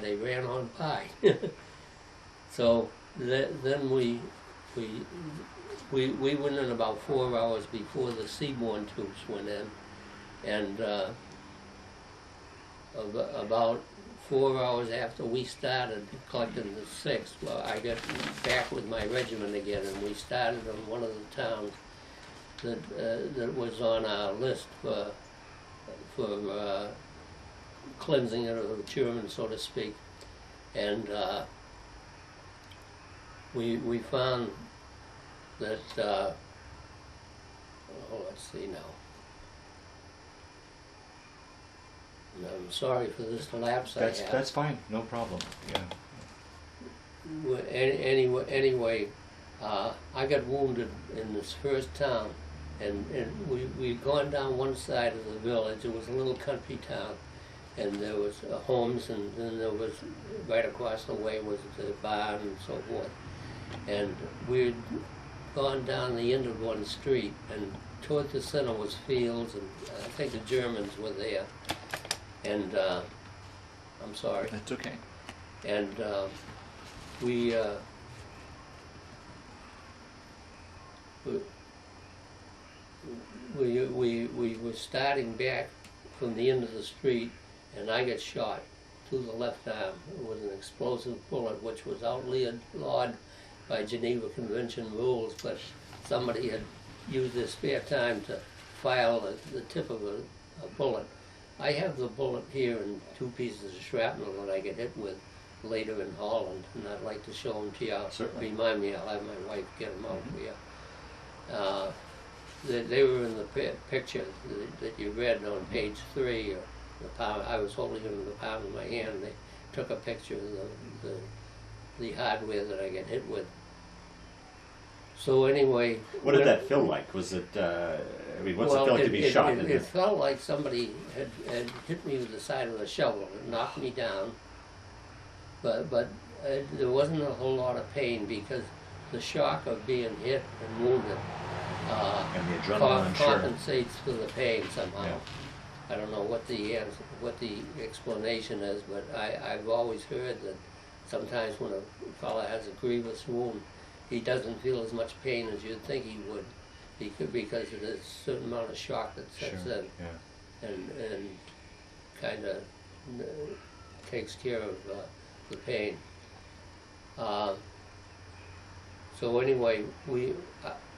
They ran on by. So then we went in about 4 hours before the seaborne troops went in, and about 4 hours after we started collecting the 6th, well, I got back with my regiment again, and we started on one of the towns that was on our list for cleansing it of the Germans, so to speak. And we found that, let's see now. I'm sorry for this lapse I have. That's fine, no problem. Yeah. Anyway, I got wounded in this first town, and we'd gone down one side of the village. It was a little country town, and there was homes, and then there was, right across the way was the barn and so forth. And we'd gone down the end of one street, and toward the center was fields, and I think the Germans were there. And I'm sorry. That's okay. And we were starting back from the end of the street, and I got shot through the left arm. It was an explosive bullet, which was outlawed by Geneva Convention rules, but somebody had used their spare time to file the tip of a bullet. I have the bullet here and 2 pieces of shrapnel that I get hit with later in Holland, and I'd like to show them to you. Certainly. Remind me, I'll have my wife get them out for you. They were in the picture that you read on page 3. I was holding them in the palm of my hand. They took a picture of the hardware that I get hit with. So anyway, what did that feel like? Was it? I mean, what's it feel like to be shot? It felt like somebody had hit me with the side of a shovel. It knocked me down, but there wasn't a whole lot of pain because the shock of being hit and wounded and the adrenaline compensates for the pain somehow. Yeah. I don't know what the explanation is, but I've always heard that sometimes when a fellow has a grievous wound, he doesn't feel as much pain as you'd think he would, because there's a certain amount of shock that sets in, and kind of takes care of the pain. So anyway,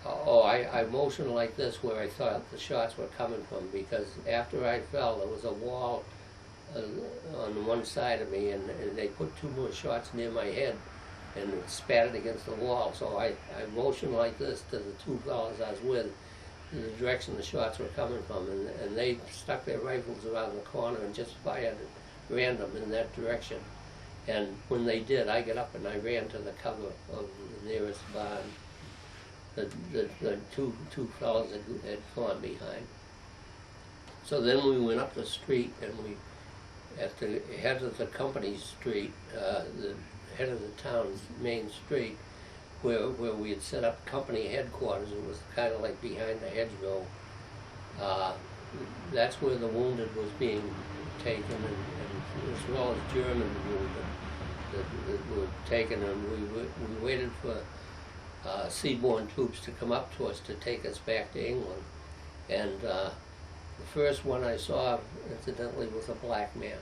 I motioned like this where I thought the shots were coming from, because after I fell, there was a wall on one side of me, and they put 2 more shots near my head, and it spattered against the wall. So I motioned like this to the 2 fellows I was with, in the direction the shots were coming from, and they stuck their rifles around the corner and just fired at random in that direction. And when they did, I got up and I ran to the cover of the nearest barn. The two fellows had gone behind. So then we went up the street, and we, at the head of the company street, the head of the town's main street, where we had set up company headquarters. It was kind of like behind the hedgerow. That's where the wounded was being taken, and as well as German wounded that were taken, and we waited for seaborne troops to come up to us to take us back to England. And the first one I saw, incidentally, was a black man.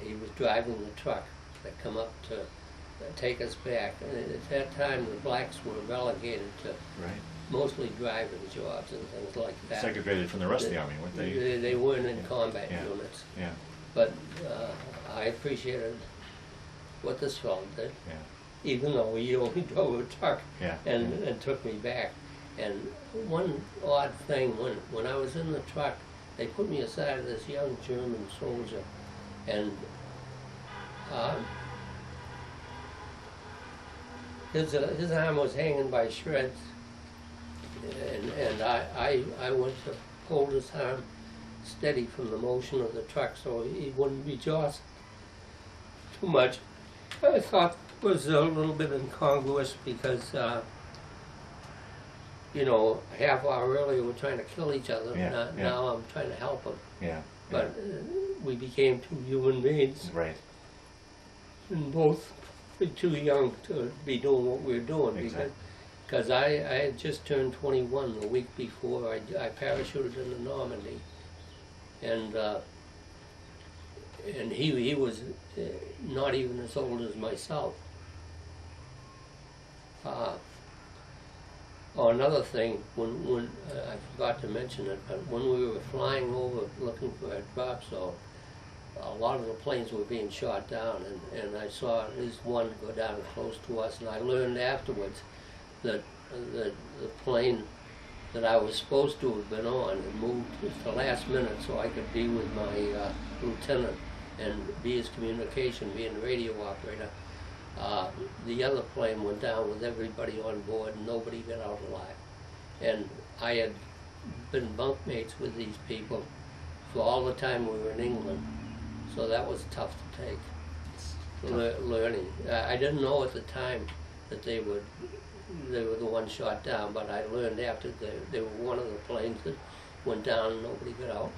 He was driving the truck that come up to take us back. And at that time, the blacks were relegated to mostly driving jobs and things like that. Segregated from the rest of the army, weren't they? They weren't in combat units. Yeah. But I appreciated what this fellow did. Yeah. Even though he only drove a truck and took me back. And one odd thing, when I was in the truck, they put me aside of this young German soldier, and his arm was hanging by shreds, and I went to hold his arm steady from the motion of the truck so he wouldn't be jostled too much. I thought it was a little bit incongruous because you know, a half hour earlier we're trying to kill each other. Now I'm trying to help him. But we became 2 human beings. Right. and both too young to be doing what we're doing. Exactly. Because I had just turned 21 the week before I parachuted into Normandy, and he was not even as old as myself. Oh, another thing, when I forgot to mention it, but when we were flying over looking for a drop zone, a lot of the planes were being shot down, and I saw at least one go down close to us, and I learned afterwards that the plane that I was supposed to have been on had moved at the last minute so I could be with my lieutenant and be his communication, being a radio operator. The other plane went down with everybody on board and nobody got out alive. And I had been bunkmates with these people for all the time we were in England, so that was tough to take. Learning. I didn't know at the time that they were the ones shot down, but I learned after they were one of the planes that went down and nobody got out.